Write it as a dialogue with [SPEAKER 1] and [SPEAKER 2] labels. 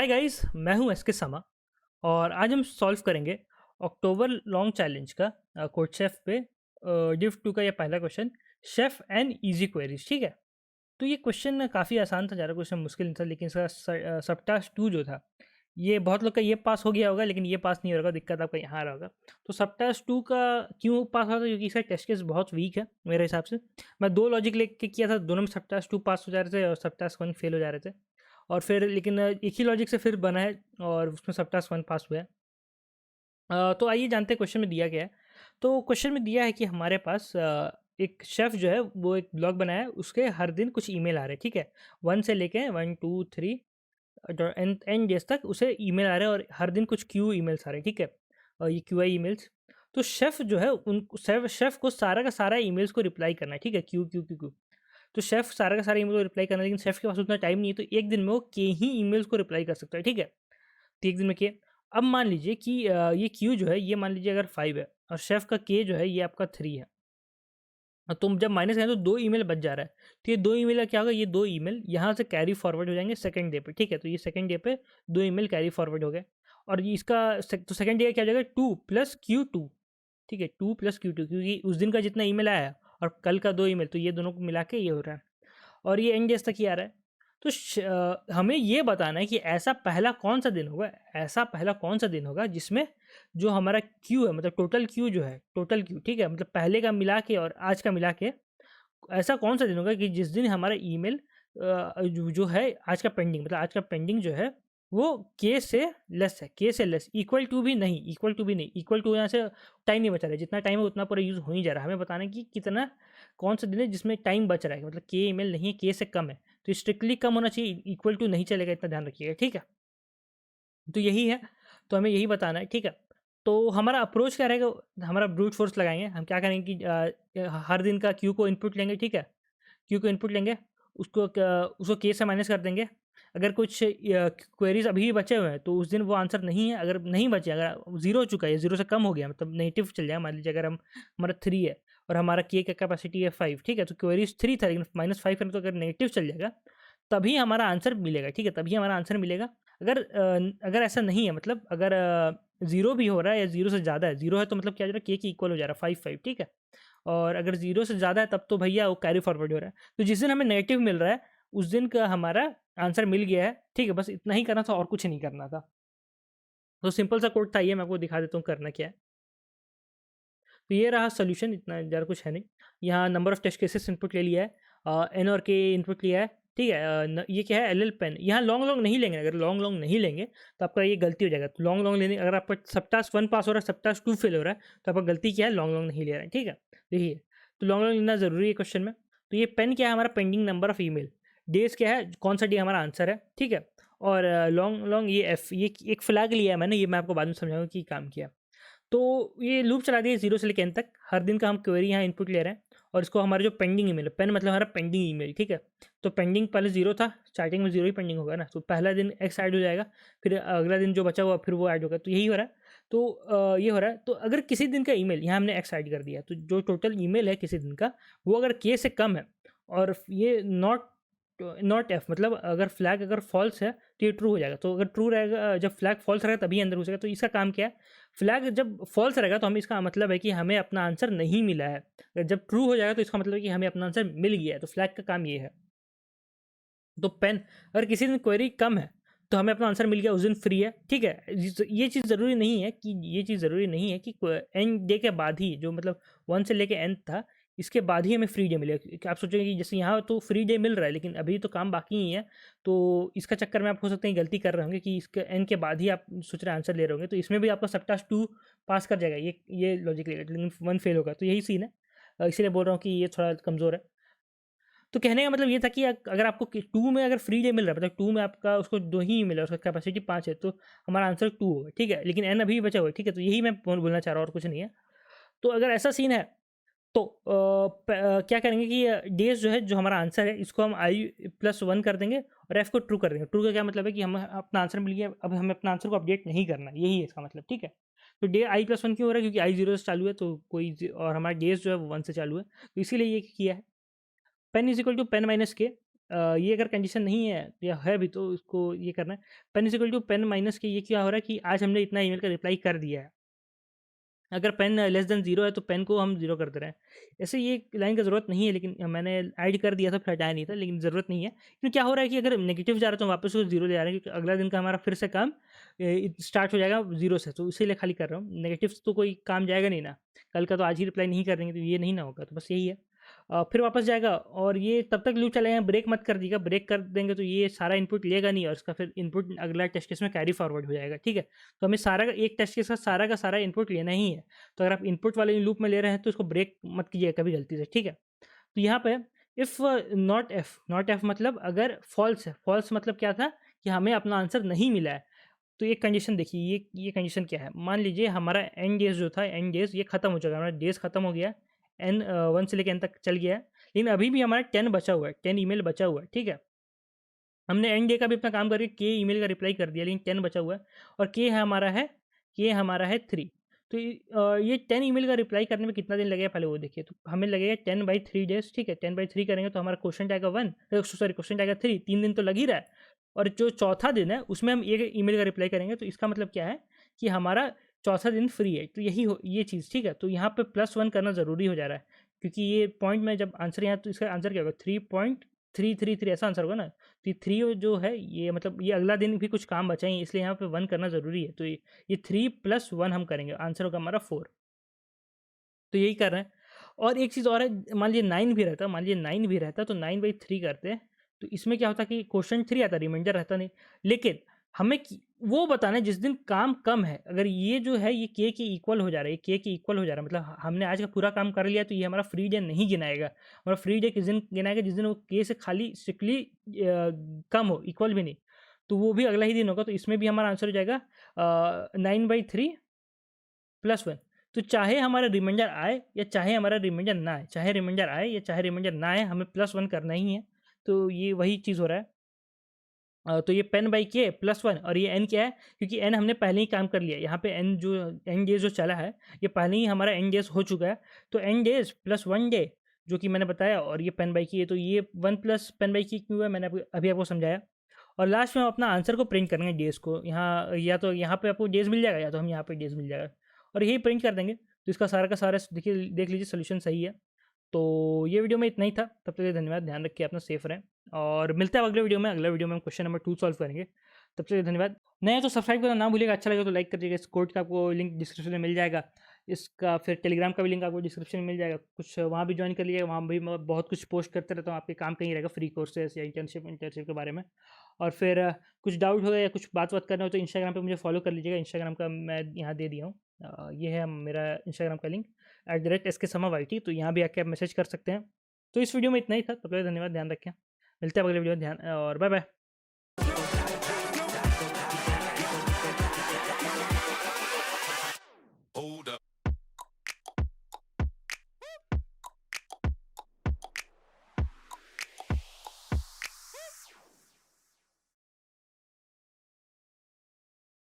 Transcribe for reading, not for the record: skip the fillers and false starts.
[SPEAKER 1] Guys, मैं हूं S के समा। और आज हम सॉल्व करेंगे अक्टूबर लॉन्ग चैलेंज का कोड शेफ पे डिव 2 का ये पहला question. Chef and easy queries, ठीक है। तो ये क्वेश्चन काफ़ी आसान था, ज़्यादा क्वेश्चन मुश्किल नहीं था, लेकिन इसका सब टास्क 2 जो था ये बहुत लोग का ये पास हो गया होगा, लेकिन ये पास नहीं होगा। दिक्कत आपका यहाँ आ रहा होगा। तो सब टास्क 2 का क्यों पास हुआ था? क्योंकि इसका टेस्ट केस बहुत वीक है मेरे हिसाब से। मैं 2 लॉजिक लेके किया था, दोनों में सब टास्क 2 पास हो जा रहे थे और सब टास्क 1 फेल हो जा रहे थे। और फिर लेकिन एक ही लॉजिक से फिर बना है और उसमें सब टास्क 1 पास हुआ है। तो आइए जानते हैं क्वेश्चन में दिया गया है। तो क्वेश्चन में दिया है कि हमारे पास एक शेफ़ जो है वो एक ब्लॉग बनाया है, उसके हर दिन कुछ ईमेल आ रहे हैं, ठीक है। 1 से लेके 1, 2, 3 एन एन डेज़ तक उसे ईमेल आ रहे हैं और हर दिन कुछ क्यू ईमेल्स आ रहे हैं, ठीक है। और ये क्यूआई ईमेल्स। तो शेफ़ जो है उन शेफ़ को सारा का सारा ईमेल्स को रिप्लाई करना है, ठीक है। Q, Q, Q, Q. तो शेफ़ सारा का सारा ईमेल को रिप्लाई करना है, लेकिन शेफ़ के पास उतना टाइम नहीं है, तो एक दिन में वो के ही ईमेल्स को रिप्लाई कर सकता है, ठीक है। तो एक दिन में के। अब मान लीजिए कि ये क्यू जो है, ये मान लीजिए अगर 5 है और शेफ़ का के जो है ये आपका 3 है। तुम जब माइनस करें तो 2 ईमेल बच जा रहा है। तो ये 2 ईमेल का क्या होगा, ये 2 ईमेल यहाँ से कैरी फॉरवर्ड हो जाएँगे सेकंड डे पे, ठीक है। तो ये सेकंड डे पे 2 ईमेल कैरी फॉरवर्ड हो गए। और ये इसका तो सेकंड डे का क्या हो जाएगा, 2 प्लस Q2, ठीक है। 2 प्लस Q2, क्योंकि उस दिन का जितना ईमेल आया है और कल का 2 ईमेल, तो ये दोनों को मिला के ये हो रहा है। और ये एंड डेज़ तक ही आ रहा है। तो हमें ये बताना है कि ऐसा पहला कौन-सा दिन होगा जिसमें जो हमारा क्यू है, मतलब टोटल क्यू जो है, टोटल क्यू, ठीक है, मतलब पहले का मिला के और आज का मिला के ऐसा कौन-सा दिन होगा कि जिस दिन हमारा ईमेल जो है आज का पेंडिंग, मतलब आज का पेंडिंग जो है वो के से लेस है, के से लेस, इक्वल टू यहाँ से टाइम नहीं बचा रहा है। जितना टाइम है उतना पूरा यूज़ हो ही जा रहा है। हमें बताना है कि कितना कौन-सा दिन है जिसमें टाइम बच रहा है, मतलब के ईमेल नहीं है, के से कम है। तो स्ट्रिक्टली कम होना चाहिए, इक्वल टू नहीं चलेगा, इतना ध्यान रखिएगा, ठीक है? तो यही है, तो हमें यही बताना है, ठीक है? तो हमारा अप्रोच क्या रहेगा, हमारा ब्रूट फोर्स लगाएँगे। हम क्या करेंगे कि हर दिन का क्यू को इनपुट लेंगे, ठीक है? क्यू को इनपुट लेंगे, उसको के से माइनस कर देंगे। अगर कुछ क्वेरीज़ अभी भी बचे हुए हैं, तो उस दिन वो आंसर नहीं है। अगर नहीं बचे, अगर 0 हो चुका है, 0 से कम हो गया, मतलब नेगेटिव चल जाए, मान लीजिए अगर हमारा 3 है और हमारा के का कैपेसिटी है 5, ठीक है? तो क्वेरीज़ 3 था, लेकिन -5 करें तो अगर नेगेटिव चल जाएगा, तभी हमारा आंसर मिलेगा, ठीक है? तभी हमारा आंसर मिलेगा। अगर ऐसा नहीं है, मतलब अगर 0 भी हो रहा है या 0 से ज़्यादा है, 0 है तो मतलब क्या हो जा रहा है, के इक्वल हो जा रहा है 5, 5, ठीक है? और अगर 0 से ज़्यादा है तब तो भैया वो कैरी फॉरवर्ड हो रहा है। तो जिस दिन हमें नेगेटिव मिल रहा है, उस दिन का हमारा आंसर मिल गया है, ठीक है? बस इतना ही करना था और कुछ नहीं करना था। तो सिंपल सा कोड था ये, मैं आपको दिखा देता हूँ करना क्या है। तो ये रहा सॉल्यूशन, इतना ज़्यादा कुछ है नहीं। यहाँ number of test cases input ले लिया है, एन और के इनपुट लिया है, ठीक है। ये क्या है, एल पेन। यहाँ लॉन्ग लॉन्ग नहीं लेंगे, अगर लॉन्ग लॉन्ग नहीं लेंगे तो आपका ये गलती हो जाएगा। तो लॉन्ग लॉन्ग लेने, अगर आपका सब टास्क 1 पास हो रहा है, सब टास्क 2 फेल हो रहा है, तो आपका गलती क्या है, लॉन्ग लॉन्ग नहीं ले रहा है, ठीक है। देखिए, तो लॉन्ग लॉन्ग लेना ज़रूरी है क्वेश्चन में। तो ये पेन क्या है, हमारा pending number of email. Days क्या है, कौन सा डे हमारा आंसर है, ठीक है। और लॉन्ग लॉन्ग ये एफ, ये एक फ्लैग लिया है मैंने, ये मैं आपको बाद में समझाऊंगा कि काम किया। तो ये लूप चला दिया 0 से लेके एन तक। हर दिन का हम क्वेरी यहाँ इनपुट ले रहे हैं और इसको हमारा जो पेंडिंग ईमेल है, पेन मतलब हमारा पेंडिंग ईमेल, ठीक है। तो पेंडिंग पहले 0 था, स्टार्टिंग में 0 ही पेंडिंग होगा ना, तो पहला दिन एक्स ऐड हो जाएगा, फिर अगला दिन जो बचा हुआ फिर वो ऐड होगा, तो यही हो रहा है। तो ये हो रहा है। तो अगर किसी दिन का ईमेल यहाँ हमने एक्स ऐड कर दिया, तो जो टोटल ईमेल है किसी दिन का, वो अगर के से कम है और ये नॉट एफ, मतलब अगर फ्लैग अगर फॉल्स है तो ये ट्रू हो जाएगा। तो अगर ट्रू रहेगा, जब फ्लैग फॉल्स रहेगा तभी अंदर घुसेगा। तो इसका काम क्या है, फ्लैग जब फॉल्स रहेगा तो हमें, इसका मतलब है कि हमें अपना आंसर नहीं मिला है। जब ट्रू हो जाएगा तो इसका मतलब है कि हमें अपना आंसर मिल गया है। तो फ्लैग का काम ये है। तो पेन, अगर किसी दिन क्वेरी कम है तो हमें अपना आंसर मिल गया, उस दिन फ्री है, ठीक है। ये चीज़ ज़रूरी नहीं है कि एन डे के बाद ही, जो मतलब 1 से लेके एन था, इसके बाद ही हमें फ्री डे मिलेगा। कि आप सोचेंगे कि जैसे यहाँ तो फ्री डे मिल रहा है, लेकिन अभी तो काम बाकी ही है। तो इसका चक्कर में आप हो सकते हैं गलती कर रहे होंगे कि इसके एन के बाद ही आप सोच रहे आंसर ले रहे होंगे। तो इसमें भी आपका सब टास्क 2 पास कर जाएगा, ये लॉजिक लेगा, लेकिन 1 फेल होगा। तो यही सीन है। इसीलिए बोल रहा हूँ कि ये थोड़ा कमज़ोर है। तो कहने का मतलब ये था कि अगर आपको 2 में अगर फ्री डे मिल रहा है, मतलब 2 में आपका उसको 2 ही मिला, उसका कैपेसिटी 5 है, तो हमारा आंसर 2 होगा, ठीक है। लेकिन एन अभी भी बचा हुआ है, ठीक है। तो यही मैं बोलना चाह रहा हूँ, और कुछ नहीं है। तो अगर ऐसा सीन है तो क्या करेंगे कि डेज जो है, जो हमारा आंसर है, इसको हम i+1 कर देंगे और एफ को ट्रू कर देंगे। ट्रू का क्या मतलब है कि हमें अपना आंसर मिल गया, अब हमें अपना आंसर को अपडेट नहीं करना, यही है इसका मतलब, ठीक है। तो डे i+1 क्यों हो रहा है, क्योंकि i 0 से चालू है, तो और हमारा डेज जो है वो 1 से चालू है, तो इसीलिए ये किया है। N is equal to n minus k. ये अगर कंडीशन नहीं है या है भी तो इसको ये करना है। N is equal to n minus k, ये क्या हो रहा है कि आज हमने इतना ईमेल का रिप्लाई कर दिया है। अगर पेन लेस देन 0 है तो पेन को हम 0 कर दे रहे हैं। ऐसे ये लाइन का ज़रूरत नहीं है, लेकिन मैंने ऐड कर दिया था, फिर हटाया नहीं था, लेकिन ज़रूरत नहीं है। क्योंकि क्या हो रहा है कि अगर नेगेटिव जा रहा है तो वापस उसको 0 ले आ रहे हैं, क्योंकि अगला दिन का हमारा फिर से काम स्टार्ट हो जाएगा 0 से, तो इसीलिए खाली कर रहा हूँ। नेगेटिव तो कोई काम जाएगा नहीं ना, कल का तो आज ही रिप्लाई नहीं कर देंगे तो ये नहीं ना होगा, तो बस यही है। फिर वापस जाएगा और ये तब तक लूप चलेगा, ब्रेक मत कर दीजिएगा, ब्रेक कर देंगे तो ये सारा इनपुट लेगा नहीं और इसका फिर इनपुट अगला टेस्ट केस में कैरी फॉरवर्ड हो जाएगा, ठीक है। तो हमें सारा एक टेस्ट केस का सारा इनपुट लेना ही है। तो अगर आप इनपुट वाले लूप में ले रहे हैं तो इसको ब्रेक मत कीजिएगा कभी गलती से, ठीक है। तो यहाँ पे इफ़ नॉट एफ मतलब अगर फॉल्स है, फॉल्स मतलब क्या था कि हमें अपना आंसर नहीं मिला है। तो एक कंडीशन देखिए, ये कंडीशन क्या है। मान लीजिए हमारा एंड डेज जो था, एंड डेज ये खत्म हो चुका है, हमारा डेज खत्म हो गया, एन 1 से लेकर एन तक चल गया है, लेकिन अभी भी हमारा 10 बचा हुआ है, 10 ईमेल बचा हुआ है, ठीक है। हमने एंड डे का भी अपना काम करके के ईमेल का रिप्लाई कर दिया, लेकिन 10 बचा हुआ है और के हमारा है 3। तो ये 10 ईमेल का रिप्लाई करने में कितना दिन लगेगा पहले वो देखिए। तो हमें लगेगा 10/3 डेज, ठीक है। 10/3 करेंगे तो हमारा क्वेश्चन आएगा 1, सॉरी क्वेश्चन आएगा 3, 3 दिन तो लग ही रहा है। और जो चौथा दिन है उसमें हम एक ईमेल का रिप्लाई करेंगे, तो इसका मतलब क्या है कि हमारा चौथा दिन फ्री है। तो ये चीज़, ठीक है। तो यहाँ पे +1 करना ज़रूरी हो जा रहा है, क्योंकि ये पॉइंट में जब आंसर यहाँ, तो इसका आंसर क्या होगा 3.333, ऐसा आंसर होगा ना। तो ये 3 जो है ये मतलब ये अगला दिन भी कुछ काम बचा ही, इसलिए यहाँ पे 1 करना ज़रूरी है। तो ये 3 + 1 हम करेंगे, आंसर होगा हमारा 4। तो यही कर रहे हैं। और एक चीज़ और है, मान लीजिए 9 भी रहता तो 9/3 करते, तो इसमें क्या होता कि क्वेश्चन 3 आता, रिमाइंडर रहता नहीं। लेकिन हमें वो बताना है जिस दिन काम कम है। अगर ये जो है ये के इक्वल हो जा रहा है, के इक्वल हो जा रहा है, मतलब हमने आज का पूरा काम कर लिया, तो ये हमारा फ्री डे नहीं गिनाएगा। हमारा फ्री डे किस दिन गिनाएगा, जिस दिन वो के से खाली स्ट्रिक्टली कम हो, इक्वल भी नहीं। तो वो भी अगला ही दिन होगा, तो इसमें भी हमारा आंसर हो जाएगा 9/3 +1। तो चाहे हमारा रिमाइंडर आए या चाहे हमारा रिमाइंडर ना आए, चाहे रिमाइंडर आए या चाहे रिमाइंडर ना आए, हमें +1 करना ही है। तो ये वही चीज़ हो रहा है। तो ये पेन बाई के +1 और ये एन क्या है, क्योंकि एन हमने पहले ही काम कर लिया है। यहाँ पे एन डेज जो चला है, ये पहले ही हमारा एन डेज हो चुका है। तो एन डेज +1 डे जो कि मैंने बताया, और ये पेन बाई की है, तो ये 1 + पेन बाई की क्यों है, मैंने अभी आपको समझाया। और लास्ट में हम अपना आंसर को प्रिंट करेंगे डेज़ को, यहाँ या तो यहाँ पे आपको डेज़ मिल जाएगा या तो हम यहाँ पे डेज़ मिल जाएगा, और यही प्रिंट कर देंगे। तो इसका सारा का सारा देखिए, देख लीजिए सोल्यूशन सही है। तो ये वीडियो में इतना ही था। तब तक के लिए धन्यवाद, ध्यान रखिए अपना, सेफ रहें, और मिलते हैं अगले वीडियो में। अगले वीडियो में हम क्वेश्चन नंबर 2 सॉल्व करेंगे। तब तक के लिए धन्यवाद। नए हैं तो सब्सक्राइब करना ना भूलिएगा, अच्छा लगे तो लाइक कर दीजिएगा। इस कोड का आपको लिंक डिस्क्रिप्शन में मिल जाएगा, इसका फिर टेलीग्राम का भी लिंक आपको डिस्क्रिप्शन में मिल जाएगा। कुछ वहाँ भी ज्वाइन कर लीजिएगा, वहाँ भी मैं बहुत कुछ पोस्ट करते रहता हूँ, आपके काम कहीं रहेगा, फ्री कोर्सेस या इंटर्नशिप के बारे में। और फिर कुछ डाउट हो या कुछ बात करना हो तो इंस्टाग्राम पे मुझे फॉलो कर लीजिएगा। इंस्टाग्राम का मैं यहाँ दे दिया हूँ, ये है मेरा इंस्टाग्राम का लिंक @SK Sama YT। तो यहाँ भी आके आप मैसेज कर सकते हैं। तो इस वीडियो में इतना ही था। तब तक के लिए धन्यवाद, ध्यान रखें। मिलते हैं अगले वीडियो में, ध्यान और बाय बाय।